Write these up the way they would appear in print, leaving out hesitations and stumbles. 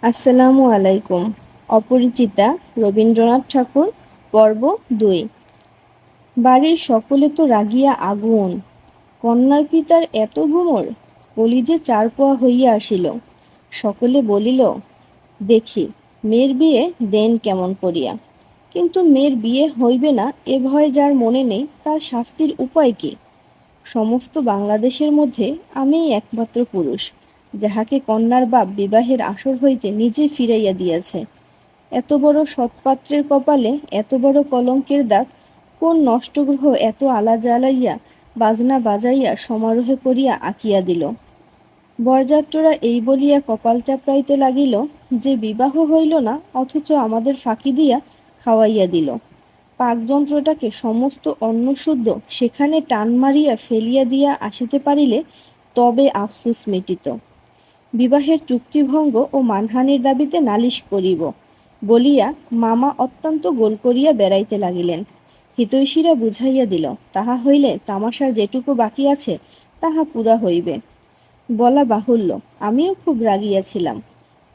আসসালামু আলাইকুম। অপরিচিতা রবীন্দ্রনাথ ঠাকুর পর্ব ২। বাড়ির সকলে তো রাগিয়া আগুন। কন্যার পিতার এত গুমর, কলিজে চারপোয়া হইয়া আসিল। সকলে বলিল, দেখি মেয়ের বিয়ে দেন কেমন করিয়া। কিন্তু মেয়ের বিয়ে হইবে না এ ভয় যার মনে নেই, তার শাস্তির উপায় কি? সমস্ত বাংলাদেশের মধ্যে আমিই একমাত্র পুরুষ, যাহাকে কন্যার বাপ বিবাহের আসর হইতে নিজে ফিরাইয়া দিয়াছে। এত বড় সৎপাত্রের কপালে এত বড় কলঙ্কের দাগ কোন নষ্টগ্রহ এত আলা জ্বালাইয়া বাজনা বাজাইয়া সমারোহে করিয়া আঁকিয়া দিল? বরযাত্ররা এই বলিয়া কপাল চাপড়াইতে লাগিল যে বিবাহ হইল না, অথচ আমাদের ফাঁকি দিয়া খাওয়াইয়া দিল। পাকযন্ত্রটাকে সমস্ত অন্নশুদ্ধ সেখানে টান মারিয়া ফেলিয়া দিয়া আসিতে পারিলে তবে আফসোস মিটিত। বিবাহের চুক্তিভঙ্গ ও মানহানির দাবিতে নালিশ করিব বলিয়া মামা অত্যন্ত গোল করিয়া বেড়াইতে লাগিলেন। হিতৈষীরা বুঝাইয়া দিল, তাহা হইলে তামাশার যেটুকু বাকি আছে তাহা পুরা হইবে। বলা বাহুল্য, আমিও খুব রাগিয়াছিলাম।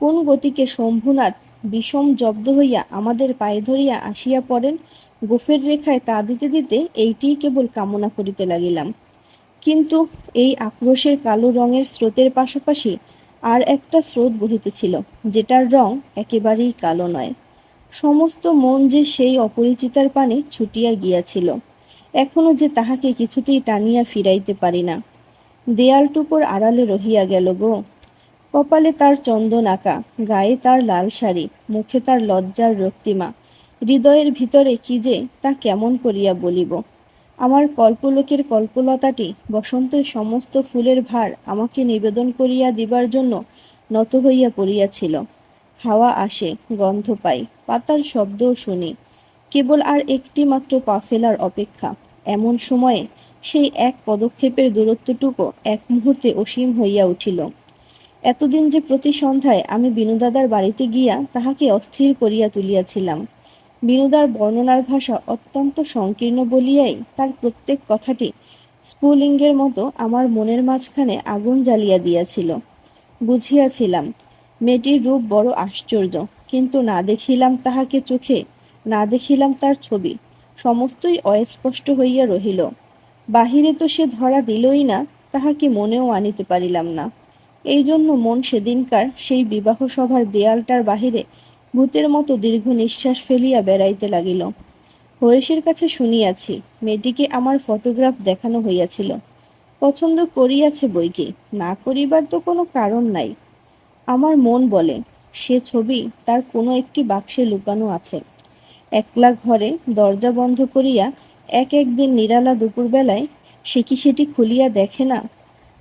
কোন গতিকে শম্ভুনাথ বিষম জব্দ হইয়া আমাদের পায়ে ধরিয়া আসিয়া পড়েন, গোফের রেখায় তা দিতে দিতে এইটিই কেবল কামনা করিতে লাগিলাম। কিন্তু এই আক্রোশের কালো রঙের স্রোতের পাশাপাশি আর একটা স্রোত বহিতেছিল, যেটার রং একেবারেই কালো নয়। সমস্ত মন যে সেই অপরিচিতার পানে ছুটিয়া গিয়াছিল, এখনো যে তাহাকে কিছুতেই টানিয়া ফিরাইতে পারি না। দেয়ালটুকুর আড়ালে রহিয়া গেল গো। কপালে তার চন্দন আঁকা, গায়ে তার লাল শাড়ি, মুখে তার লজ্জার রক্তিমা, হৃদয়ের ভিতরে কি যে তা কেমন করিয়া বলিব। আমার কল্পলোকের কল্পলতাটি বসন্তের সমস্ত ফুলের ভার আমাকে নিবেদন করিয়া দিবার জন্য নত হইয়া পড়িয়াছিল। হাওয়া আসে, গন্ধ পাই, পাতার শব্দও শুনি, কেবল আর একটি মাত্র পা ফেলার অপেক্ষা। এমন সময়ে সেই এক পদক্ষেপের দূরত্বটুকু এক মুহূর্তে অসীম হইয়া উঠিল। এতদিন যে প্রতি সন্ধ্যায় আমি বিনুদাদার বাড়িতে গিয়া তাহাকে অস্থির করিয়া তুলিয়াছিলাম। বিনুদার বর্ণনার ভাষা অত্যন্ত সংকীর্ণ বলিয়াই তার প্রত্যেক কথাটি স্ফুলিঙ্গের মতো আমার মনের মাঝখানে আগুন জ্বালিয়া দিয়াছিল। বুঝিয়াছিলাম মেয়েটির রূপ বড় আশ্চর্য, কিন্তু না দেখিলাম তাহাকে চোখে, না দেখিলাম তার ছবি, সমস্তই অস্পষ্ট হইয়া রহিল। বাহিরে তো সে ধরা দিলই না, তাহাকে মনেও আনিতে পারিলাম না। এই জন্য মন সেদিনকার সেই বিবাহ সভার দেয়ালটার বাহিরে ভূতের মতো দীর্ঘ নিঃশ্বাস ফেলিয়া বেড়াইতে লাগিল। হরেশের কাছে শুনিয়াছি মেয়েটিকে আমার ফটোগ্রাফ দেখানো হইয়াছিল। পছন্দ করিয়াছে বইকি, না করিবার তো কোনো কারণ নাই। আমার মন বলে সে ছবি তার কোনো একটি বাক্সে লুকানো আছে। একলা ঘরে দরজা বন্ধ করিয়া একদিন নিরালা দুপুরবেলায় সে কি সেটি খুলিয়া দেখে না?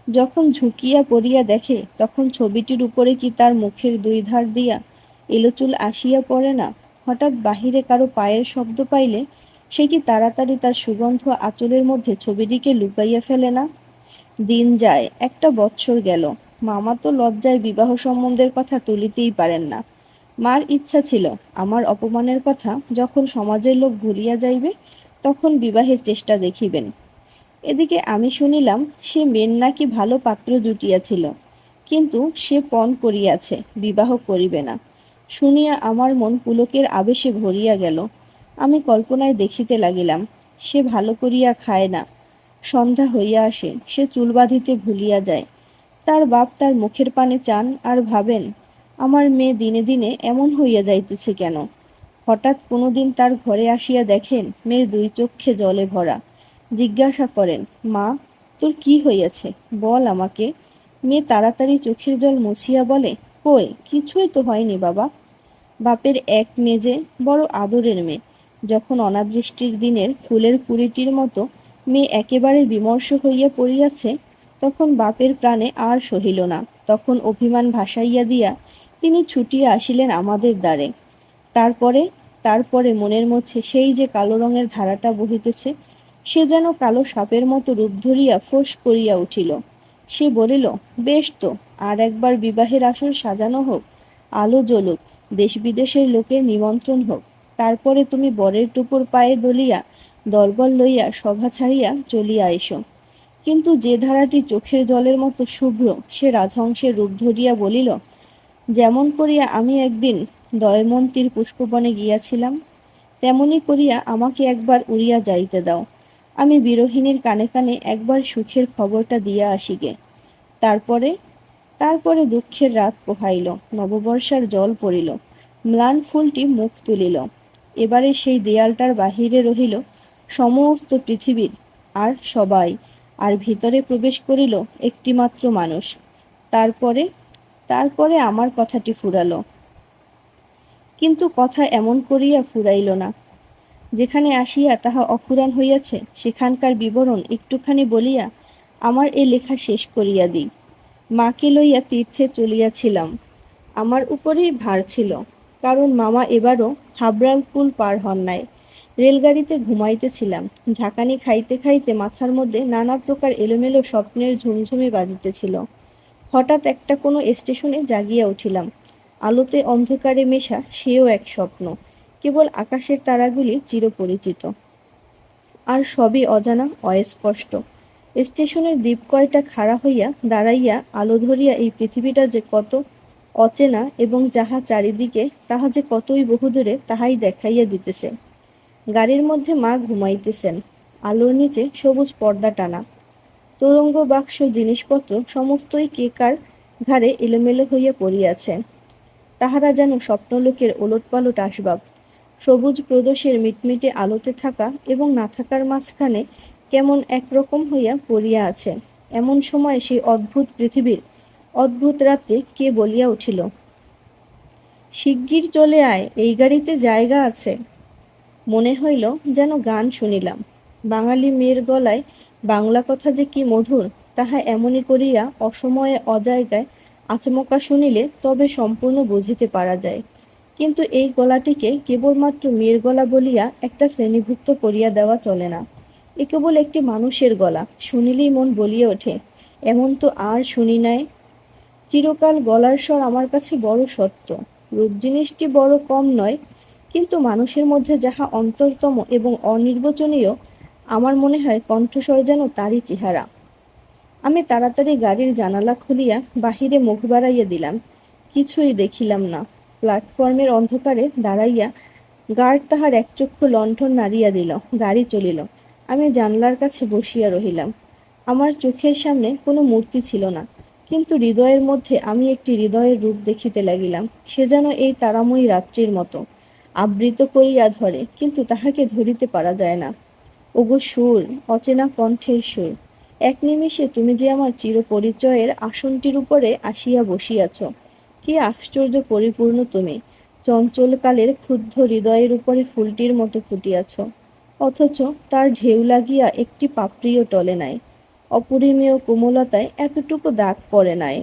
যখন ঝুঁকিয়া পড়িয়া দেখে, তখন ছবিটির উপরে কি তার মুখের দুই ধার দিয়া এলোচুল আসিয়া পড়ে না? হঠাৎ বাহিরে কারো পায়ের শব্দ পাইলে সে কি তাড়াতাড়ি তার সুগন্ধ আঁচলের মধ্যে ছবিটিকে লুকাইয়া ফেলে না? দিন যায়, একটা বৎসর গেল। মামা তো লজ্জায় বিবাহ সম্বন্ধের কথা তুলিতেই পারেন না। মার ইচ্ছা ছিল আমার অপমানের কথা যখন সমাজের লোক ভুলিয়া যাইবে, তখন বিবাহের চেষ্টা দেখিবেন। এদিকে আমি শুনিলাম সে মেয়ের নাকি ভালো পাত্র জুটিয়াছিল, কিন্তু সে পণ করিয়াছে, বিবাহ করিবে না। শুনিয়া আমার মন পুলকের আবেশে ভরিয়া গেল। আমি কল্পনায় দেখিতে লাগিলাম সে ভালো করিয়া খায় না, সন্ধ্যা হইয়া আসে, সে চুল বাঁধিতে ভুলিয়া যায়। তার বাপ তার মুখের পানে চান আর ভাবেন, আমার মেয়ে দিনে দিনে এমন হইয়া যাইতেছে কেন? হঠাৎ কোনোদিন তার ঘরে আসিয়া দেখেন মেয়ের দুই চক্ষে জলে ভরা। জিজ্ঞাসা করেন, মা, তোর কি হইয়াছে, বল আমাকে। মেয়ে তাড়াতাড়ি চোখের জল মুছিয়া বলে, কই, কিছুই তো হয়নি বাবা। বাপের এক মেয়ে, বড় আদরের মেয়ে। যখন অনাবৃষ্টির দিনের ফুলের কুড়িটির মতো মেয়ে একেবারে বিমর্ষ হইয়া পড়িয়াছে, তখন বাপের প্রাণে আর সহিল না। তখন অভিমান ভাসাইয়া দিয়া তিনি ছুটিয়া আসিলেন আমাদের দ্বারে। তারপরে তারপরে মনের মধ্যে সেই যে কালো রঙের ধারাটা বহিতেছে, সে যেন কালো সাপের মতো রূপ ধরিয়া ফোঁস করিয়া উঠিল। সে বলিল, বেশ তো, আর একবার বিবাহের আসর সাজানো হোক, আলো জ্বলুক, দেশ বিদেশের লোকের নিমন্ত্রণ হোক, তারপরে তুমি বরের টুপুর পায়ে দলিয়া দলবল লইয়া সভা ছাড়িয়া চলিয়া এসো। কিন্তু যে ধারাটি চোখের জলের মতো শুভ্র, সে রাজহংসের রূপ ধরিয়া বলিল, যেমন করিয়া আমি একদিন দয়মন্তীর পুষ্পবনে গিয়াছিলাম, তেমনি করিয়া আমাকে একবার উড়িয়া যাইতে দাও। আমি বিরোহিণীর কানে কানে একবার সুখের খবরটা দিয়া আসিগে। তারপরে তারপরে দুঃখের রাত পোহাইল, নববর্ষার জল পড়িল, ম্লান ফুলটি মুখ তুলিল। এবারে সেই দেয়ালটার বাহিরে রহিল সমস্ত পৃথিবীর আর সবাই, আর ভিতরে প্রবেশ করিল একটিমাত্র মানুষ। তারপরে তারপরে আমার কথাটি ফুরালো। কিন্তু কথা এমন করিয়া ফুরাইল না। যেখানে আসিয়া তাহা অফুরান হইয়াছে সেখানকার বিবরণ একটুখানি বলিয়া আমার এ লেখা শেষ করিয়া দিই। মাকে লইয়া তীর্থে চলিয়াছিলাম। আমার উপরেই ভার ছিল, কারণ মামা এবারও হাবড়ার পুল পার হন নাই। রেলগাড়িতে ঘুমাইতেছিলাম। ঝাঁকানি খাইতে খাইতে মাথার মধ্যে নানা প্রকার এলোমেলো স্বপ্নের ঝুমঝুমি বাজিতেছিল। হঠাৎ একটা কোনো স্টেশনে জাগিয়া উঠিলাম। আলোতে অন্ধকারে মেশা সেও এক স্বপ্ন। কেবল আকাশের তারাগুলি চিরপরিচিত, আর সবই অজানা, অস্পষ্ট। স্টেশনের দ্বীপ কয়টা খাড়া হইয়া দাঁড়াইয়া আলো ধরিয়া এই পৃথিবীটা যে কত অচেনা এবং যাহা চারিদিকে তাহা যে কতই বহুদূরে তাহাই দেখাইয়া দিতেছে। গাড়ির মধ্যে মা ঘুমাইতেছেন। আলোর নিচে সবুজ পর্দা টানা। তোরঙ্গ বাক্স জিনিসপত্র সমস্তই কেকার ঘাড়ে এলোমেলো হইয়া পড়িয়াছে। তাহারা যেন স্বপ্নলোকের ওলটপালট আসবাব। সবুজ প্রদোষের মিটমিটে আলোতে থাকা এবং না থাকার মাঝখানে কেমন একরকম হইয়া পড়িয়া আছে। এমন সময় সেই অদ্ভুত পৃথিবীর অদ্ভুত রাত্রে কে বলিয়া উঠিল, শিগগির চলে আয়, এই গাড়িতে জায়গা আছে। মনে হইল যেন গান শুনিলাম। বাঙালি মেয়ের গলায় বাংলা কথা যে কি মধুর, তাহা এমনি করিয়া অসময়ে অজায়গায় আচমকা শুনিলে তবে সম্পূর্ণ বুঝিতে পারা যায়। কিন্তু এই গলাটিকে কেবলমাত্র মেয়ের গলা বলিয়া একটা শ্রেণীভুক্ত করিয়া দেওয়া চলে না। এ কেবল একটি মানুষের গলা। শুনিলেই মন বলিয়া ওঠে, এমন তো আর শুনি নাই। চিরকাল গলার স্বর আমার কাছে বড় সত্য। রূপ জিনিসটি বড় কম নয়, কিন্তু মানুষের মধ্যে যাহা অন্তরতম এবং অনির্বচনীয়, আমার মনে হয় কণ্ঠস্বর যেন তারই চেহারা। আমি তাড়াতাড়ি গাড়ির জানালা খুলিয়া বাহিরে মুখ বাড়াইয়া দিলাম। কিছুই দেখিলাম না। প্ল্যাটফর্মের অন্ধকারে দাঁড়াইয়া গার্ড তাহার একচক্ষু লণ্ঠন নাড়িয়া দিল। গাড়ি চলিল। আমি জানলার কাছে বসিয়া রহিলাম। আমার চোখের সামনে কোনো মূর্তি ছিল না, কিন্তু হৃদয়ের মধ্যে আমি একটি হৃদয়ের রূপ দেখিতে লাগিলাম। সে যেন এই তারাময়ী রাত্রির মতো আবৃত করিয়া ধরে, কিন্তু তাহাকে ধরিতে পারা যায় না। ওগো সুর, অচেনা কণ্ঠের সুর, এক নিমেষে তুমি যে আমার চিরপরিচয়ের আসনটির উপরে আসিয়া বসিয়াছ। কি আশ্চর্য পরিপূর্ণ তুমি! চঞ্চলকালের ক্ষুব্ধ হৃদয়ের উপরে ফুলটির মতো ফুটিয়াছ, অথচ তার ঢেউ লাগিয়া একটি পাপড়িও টলে নাই। অপরিমেয় কোমলতায় এতটুকু দাগ পড়ে নাই।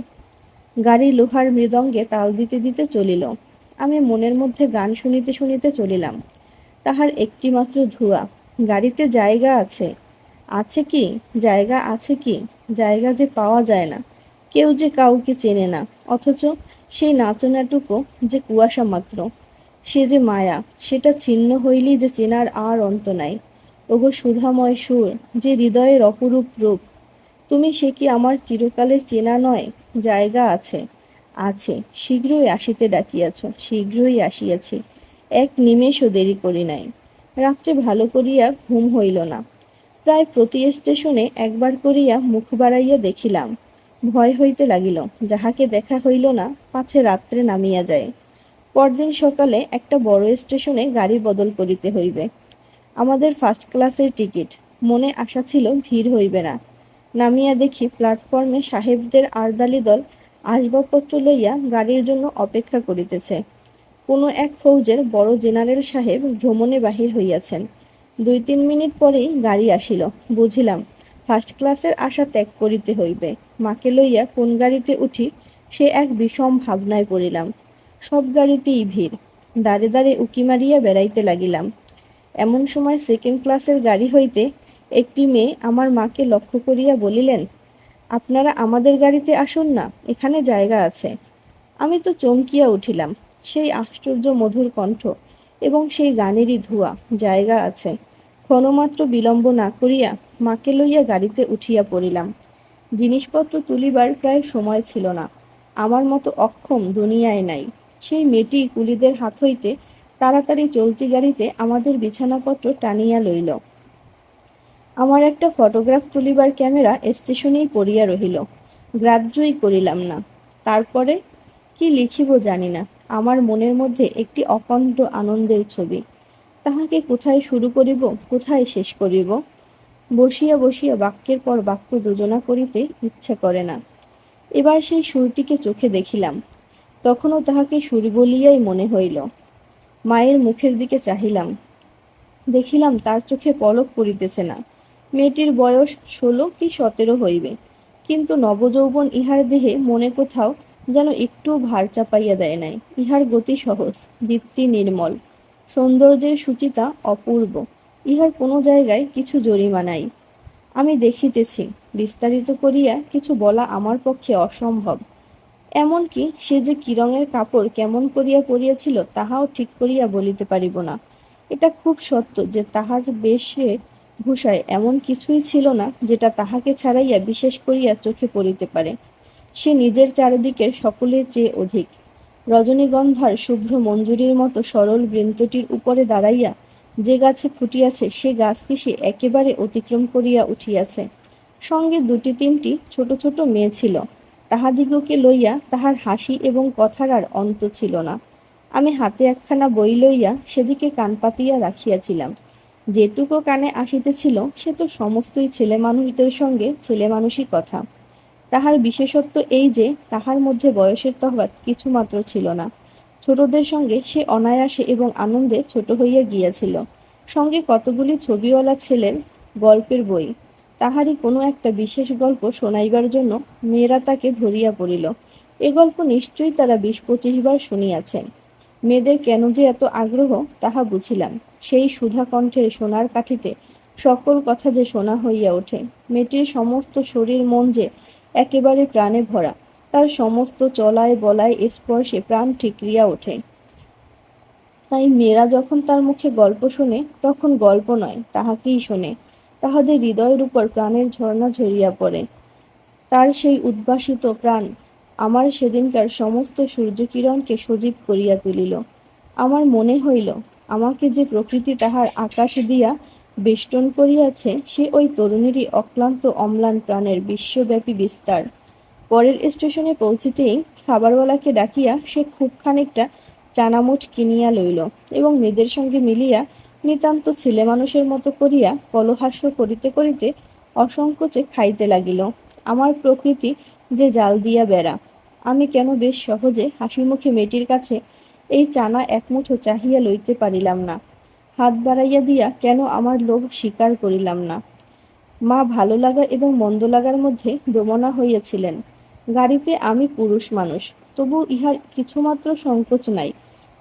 গাড়ি লোহার মৃদঙ্গে তাল দিতে দিতে চলিল। আমি মনের মধ্যে গান শুনিতে শুনিতে চলিলাম। তাহার একটিমাত্র ধোঁয়া, গাড়িতে জায়গা আছে। আছে কি জায়গা, আছে কি জায়গা যে পাওয়া যায় না। কেউ যে কাউকে চেনে না, অথচ সেই নাচনাটুকু যে কুয়াশা মাত্র। সে যে মায়া, সেটা ছিন্ন হইলেই যে চেনার আর অন্ত নাই। ওগো সুধাময় সুর, যে হৃদয়ের অপরূপ রূপ, তুমি সে কি আমার চিরকালের চেনা নয়? জায়গা আছে, আছে, শীঘ্রই আসিতে ডাকিয়াছ, শীঘ্রই আসিয়াছি। এক নিমেষও দেরি করি নাই। রাত্রে ভালো করিয়া ঘুম হইল না। প্রায় প্রতি স্টেশনে একবার করিয়া মুখ বাড়াইয়া দেখিলাম। ভয় হইতে লাগিল, যাহাকে দেখা হইল না পাছে রাত্রে নামিয়া যায়। পরদিন সকালে একটা বড় স্টেশনে গাড়ি বদল করিতে হইবে। আমাদের ফার্স্ট ক্লাসের টিকিট। মনে আশা ছিল ভিড় হইবে না। নামিয়া দেখি প্ল্যাটফর্মে সাহেবদের আরদালি দল আসবাবপত্র লইয়া গাড়ির জন্য অপেক্ষা করিতেছে। কোনো এক ফৌজের বড় জেনারেল সাহেব ভ্রমণে বাহির হইয়াছেন। 2-3 মিনিট পরেই গাড়ি আসিল। বুঝিলাম ফার্স্ট ক্লাসের আশা ত্যাগ করিতে হইবে। মাকে লইয়া কোন গাড়িতে উঠি সে এক বিষম ভাবনায় পড়িলাম। সব গাড়িতেই ভিড়। দাঁড়ে দাঁড়ে উকি মারিয়া বেড়াইতে লাগিলাম। এমন সময় সেকেন্ড ক্লাসের গাড়ি হইতে একটি মেয়ে আমার মাকে লক্ষ্য করিয়া বলিলেন, আপনারা আমাদের গাড়িতে আসুন না, এখানে জায়গা আছে। আমি তো চমকিয়া উঠিলাম। সেই আশ্চর্য মধুর কণ্ঠ এবং সেই গানেরই ধোঁয়া, জায়গা আছে। ক্ষণমাত্র বিলম্ব না করিয়া মাকে লইয়া গাড়িতে উঠিয়া পড়িলাম। জিনিসপত্র তুলিবার প্রায় সময় ছিল না। আমার মতো অক্ষম দুনিয়ায় নাই। সেই মেয়েটি কুলিদের হাত হইতে তাড়াতাড়ি চলতি গাড়িতে আমাদের বিছানাপত্র টানিয়া লইল। আমার একটা ফটোগ্রাফ তুলিবার ক্যামেরা স্টেশনেই পড়িয়া রহিল। গ্রাহ্যই করিলাম না। তারপরে কি লিখিব জানি না। আমার মনের মধ্যে একটি অকণ্ঠ আনন্দের ছবি। তাহাকে কোথায় শুরু করিব, কোথায় শেষ করিব, বসিয়া বসিয়া বাক্যের পর বাক্য যোজনা করিতে ইচ্ছা করে না। এবার সেই সুরটিকে চোখে দেখিলাম। তখনও তাহাকে সুর বলিয়াই মনে হইল। মায়ের মুখের দিকে চাহিলাম। দেখিলাম তার চোখে পলক পড়িতেছে না। মেয়েটির বয়স 16 কি 17 হইবে, কিন্তু নবযৌবন ইহার দেহে মনে কোথাও যেন একটুও ভার চাপাইয়া দেয় নাই। ইহার গতি সহজ, দীপ্তি নির্মল, সৌন্দর্যের সূচিতা অপূর্ব। ইহার কোনো জায়গায় কিছু জরিমা নাই। আমি দেখিতেছি, বিস্তারিত করিয়া কিছু বলা আমার পক্ষে অসম্ভব। এমনকি সে যে কি রঙের কাপড় কেমন করিয়া পরিয়াছিল তাহাও ঠিক করিয়া বলিতে পারিব না। এটা খুব সত্য যে তাহার বেশে ভূষায় এমন কিছুই ছিল না যেটা তাহাকে ছাড়াইয়া বিশেষ করিয়া চোখে পড়িতে পারে। সে নিজের চারিদিকের সকলের চেয়ে অধিক। রজনীগন্ধার শুভ্র মঞ্জুরির মতো সরল বৃন্তটির উপরে দাঁড়াইয়া যে গাছে ফুটিয়াছে সে গাছকে সে একেবারে অতিক্রম করিয়া উঠিয়াছে। সঙ্গে দুটি তিনটি ছোট ছোট মেয়ে ছিল। তাহাদিগকে লইয়া তাহার হাসি এবং কথার আর অন্ত ছিল না। আমি হাতে একখানা বই লইয়া সেদিকে কান পাতিয়া রাখিয়াছিলাম। যেটুকু কানে আসিতেছিল সে তো সমস্তই ছেলে মানুষদের সঙ্গে ছেলে মানুষই কথা। তাহার বিশেষত্ব এই যে তাহার মধ্যে বয়সের তফাৎ কিছুমাত্র ছিল না। ছোটদের সঙ্গে সে অনায়াসে এবং আনন্দে ছোট হইয়া গিয়াছিল। সঙ্গে কতগুলি ছবিওয়ালা ছেলের গল্পের বই। তাহারই কোনো একটা বিশেষ গল্প শোনাইবার জন্য মেয়েরা তাকে ধরিয়া পড়িল। এ গল্প নিশ্চয়ই তারা 20-25 বার শুনিয়াছেন। মেয়েদের কেন যে এত আগ্রহ তাহা বুঝিলাম। সেই সুধা কণ্ঠের সোনার কাঠিতে সকল কথা যে শোনা হইয়া ওঠে। মেয়েটির সমস্ত শরীর মন যে একেবারে প্রাণে ভরা। তার সমস্ত চলায় বলায় স্পর্শে প্রাণ ঠিকরিয়া ওঠে। তাই মেয়েরা যখন তার মুখে গল্প শোনে তখন গল্প নয়, তাহাকেই শোনে। তাহাদের হৃদয়ের উপর প্রাণের ঝর্ণা ঝরিয়া পড়ে। তার সেই উদ্ভাসিত প্রাণ আমার সেদিনকার সমস্ত সূর্যকিরণকে সজীব করিয়া তুলিল। আমার মনে হইল আমাকে যে প্রকৃতি তাহার আকাশ দিয়া বেষ্টন করিয়াছে সে ওই তরুণীরই অক্লান্ত অম্লান প্রাণের বিশ্বব্যাপী বিস্তার। পরের স্টেশনে পৌঁছিতেই খাবারওয়ালাকে ডাকিয়া সে খুব খানিকটা চানামুঠ কিনিয়া লইল এবং মেয়েদের সঙ্গে মিলিয়া নিতান্ত ছেলে মানুষের মতো করিয়া কলহাস্য করিতে করিতে অসংকোচে খাইতে লাগিল। আমার প্রকৃতি যে জাল দিয়া বেড়া। আমি কেন বেশ সহজে হাসিমুখে মেয়েটির কাছে এই চানা একমুঠো চাহিয়া লইতে পারিলাম না? হাত বাড়াইয়া দিয়া কেন আমার লোভ স্বীকার করিলাম না? মা ভালো লাগা এবং মন্দ লাগার মধ্যে দোমনা হইয়াছিলেন। গাড়িতে আমি পুরুষ মানুষ, তবু ইহার কিছুমাত্র সংকোচ নাই।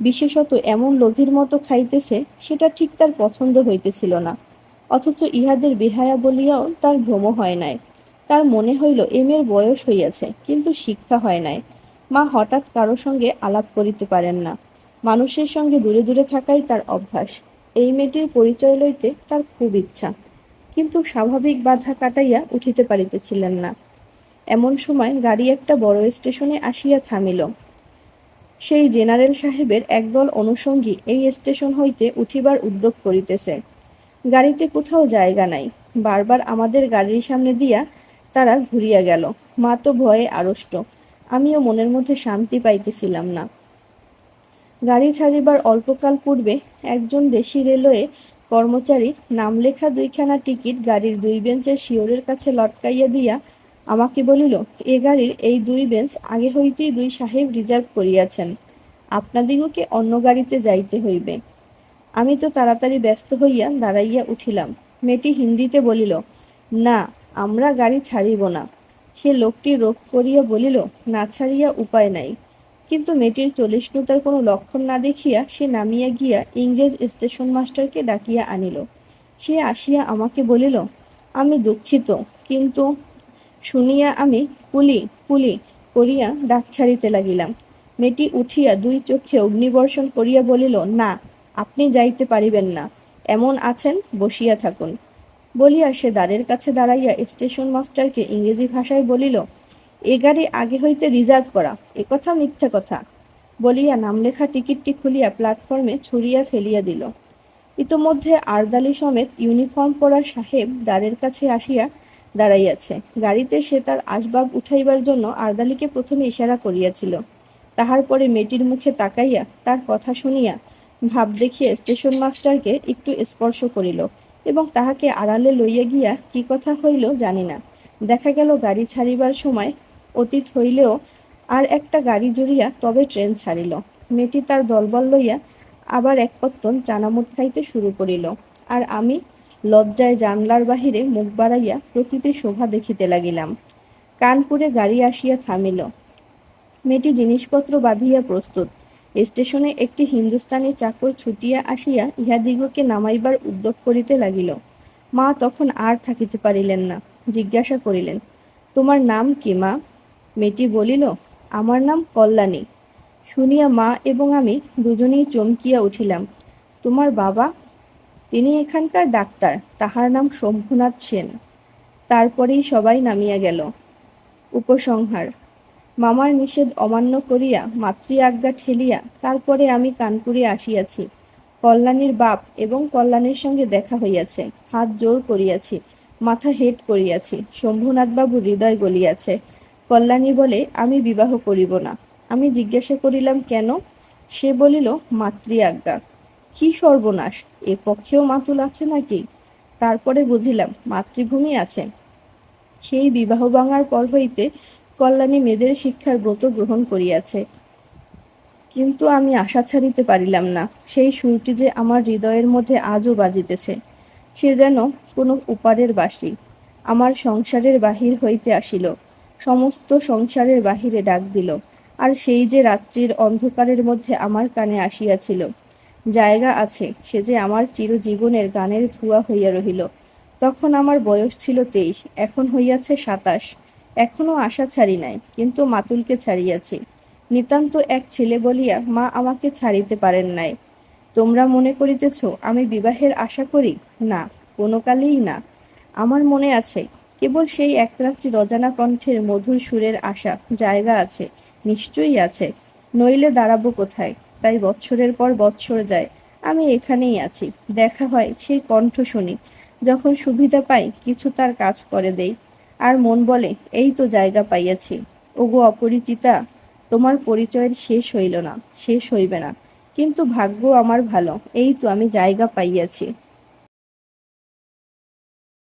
বিশেষত এমন লোভীর মতো খাইতেছে সেটা ঠিক তার পছন্দ হইতেছিল না। অথচ ইহাদের বেহায়া বলিয়াও তার ভ্রম হয় নাই। তার মনে হইল এ মেয়ের বয়স হইয়াছে, কিন্তু শিক্ষা হয় নাই। মা হঠাৎ কারো সঙ্গে আলাপ করিতে পারেন না। মানুষের সঙ্গে দূরে দূরে থাকাই তার অভ্যাস। এই মেয়েটির পরিচয় লইতে তার খুব ইচ্ছা, কিন্তু স্বাভাবিক বাধা কাটাইয়া উঠিতে পারিতেছিলেন না। এমন সময় গাড়ি একটা বড় স্টেশনে আসিয়া থামিল। সেই জেনারেল সাহেবের একদল অনুষঙ্গী এই স্টেশন হইতে উঠিবার উদ্যোগ করিতেছে। গাড়িতে কোথাও জায়গা নাই। বারবার আমাদের গাড়ির সামনে দিয়া তারা ঘুরিয়া গেল। মা তো ভয়ে আড়ষ্ট। আমিও মনের মধ্যে শান্তি পাইতেছিলাম না। গাড়ি ছাড়িবার অল্পকাল পূর্বে একজন দেশি রেলওয়ে কর্মচারী নামলেখা 2খানা টিকিট গাড়ির 2 বেঞ্চের শিয়রের কাছে লটকাইয়া দিয়া আমাকে বলিল, এ গাড়ির এই 2 বেঞ্চ আগে হইতেই 2 সাহেব রিজার্ভ করিয়াছেন। আপনাদিগকে অন্য গাড়িতে যাইতে হইবে। আমি তো তাড়াতাড়ি ব্যস্ত হইয়া দাঁড়াইয়া উঠিলাম। মেয়েটি হিন্দিতে বলিল, না, আমরা গাড়ি ছাড়িব না। সে লোকটি রোখ করিয়া বলিল, না ছাড়িয়া উপায় নাই। কিন্তু মেয়েটির চলিষ্ণুতার কোনো লক্ষণ না দেখিয়া সে নামিয়া গিয়া ইংরেজ স্টেশন মাস্টারকে ডাকিয়া আনিল। সে আসিয়া আমাকে বলিল, আমি দুঃখিত, কিন্তু শুনিয়া আমি কুলি কুলি করিয়া ডাক ছাড়িতে লাগিলাম। মেয়েটি উঠিয়া 2 চক্ষে অগ্নিবর্ষণ করিয়া বলিল, না, আপনি যাইতে পারিবেন না। এমন আছেন, বসিয়া থাকুন। বলিয়া সে দ্বারের কাছে দাঁড়াইয়া স্টেশন মাস্টারকে ইংরেজি ভাষায় বলিল, এ গাড়ি আগে হইতে রিজার্ভ করা, একথা মিথ্যা কথা বলিয়া নামলেখা টিকিটটি খুলিয়া প্ল্যাটফর্মে ছুঁড়িয়া ফেলিয়া দিল। ইতোমধ্যে আরদালি সমেত ইউনিফর্ম পরা সাহেব দ্বারের কাছে আসিয়া দাঁড়াইয়াছে। গাড়িতে সে তার আসবাব উঠাইবার জন্য আরদালিকে প্রথমে ইশারা করিয়াছিল। তাহার পরে মেয়েটির মুখে তাকাইয়া তার কথা শুনিয়া ভাব দেখিয়া স্টেশন মাস্টারকে একটু স্পর্শ করিল এবং তাহাকে আড়ালে লইয়া গিয়া কি কথা হইল জানি না। দেখা গেল গাড়ি ছাড়িবার সময় অতীত হইলেও আর একটা গাড়ি জড়িয়া তবে ট্রেন ছাড়িল। মেয়েটি তার দলবল লইয়া আবার এক পত্তন চানামুট খাইতে শুরু করিল, আর আমি লজ্জায় জানলার বাহিরে মুখ বাড়াইয়া প্রকৃতির শোভা দেখিতে লাগিলাম। কানপুরে গাড়ি আসিয়া থামিল। মেয়েটি জিনিসপত্র বাঁধিয়া প্রস্তুত। স্টেশনে একটি হিন্দুস্তানি চাকর ছুটিয়া আসিয়া ইহাদিগকে নামাইবার উদ্যোগ করিতে লাগিল। মা তখন আর থাকিতে পারিলেন না, জিজ্ঞাসা করিলেন, তোমার নাম কি মা? মেয়েটি বলিল, আমার নাম কল্যাণী। শুনিয়া মা এবং আমি দুজনেই চমকিয়া উঠিলাম। তোমার বাবা? তিনি এখানকার ডাক্তার, তাহার নাম শম্ভুনাথ সেন। তারপরেই সবাই নামিয়া গেল। উপসংহার: মামার নিষেধ অমান্য করিয়া মাতৃ আজ্ঞা ঠেলিয়া তারপরে আমি কানপুরে আসিয়াছি। কল্যাণীর বাপ এবং কল্যাণীর সঙ্গে দেখা হইয়াছে, হাত জোর করিয়াছি, মাথা হেঁট করিয়াছি। শম্ভুনাথবাবু হৃদয় গলিয়াছে। কল্যাণী বলে, আমি বিবাহ করিব না। আমি জিজ্ঞাসা করিলাম, কেন? সে বলিল, মাতৃ আজ্ঞা। কি সর্বনাশ! এ পক্ষেও মাতুল আছে নাকি? তারপরে বুঝিলাম মাতৃভূমি আছে। সেই বিবাহ ভাঙার পর হইতে কল্যাণী মেয়েদের শিক্ষার ব্রত গ্রহণ করিয়াছে। কিন্তু আমি আশা ছাড়িতে পারিলাম না। সেই সুরটি যে আমার হৃদয়ের মধ্যে আজও বাজিতেছে। সে যেন কোনো উপারের বাঁশি আমার সংসারের বাহির হইতে আসিল, সমস্ত সংসারের বাহিরে ডাক দিল। আর সেই যে রাত্রির অন্ধকারের মধ্যে আমার কানে আসিয়াছিল, জায়গা আছে, সে যে আমার চিরজীবনের গানের ধুয়া হইয়া রহিল। তখন আমার বয়স ছিল 23, এখন হইয়াছে 27। এখনো আশা ছাড়ি নাই, কিন্তু মাতুলকে ছাড়িয়াছি। নিতান্ত এক ছেলে বলিয়া মা আমাকে ছাড়িতে পারেন নাই। তোমরা মনে করিতেছ আমি বিবাহের আশা করি? না, কোনো কালেই না। আমার মনে আছে, কেবল সেই এক রাত্রি অজানা কণ্ঠের মধুর সুরের আশা। জায়গা আছে, নিশ্চয়ই আছে, নইলে দাঁড়াবো কোথায়? তাই বৎসরের পর বৎসর যায়, আমি এখানেই আছি। দেখা হয়, সেই কণ্ঠ শুনি। যখন সুবিধা পাই কিছু তার কাজ করে দেই, আর মন বলে, এই তো জায়গা পাইয়াছি। ওগো অপরিচিতা, তোমার পরিচয়ের শেষ হইল না, শেষ হইবে না। কিন্তু ভাগ্য আমার ভালো, এই তো আমি জায়গা পাইয়াছি।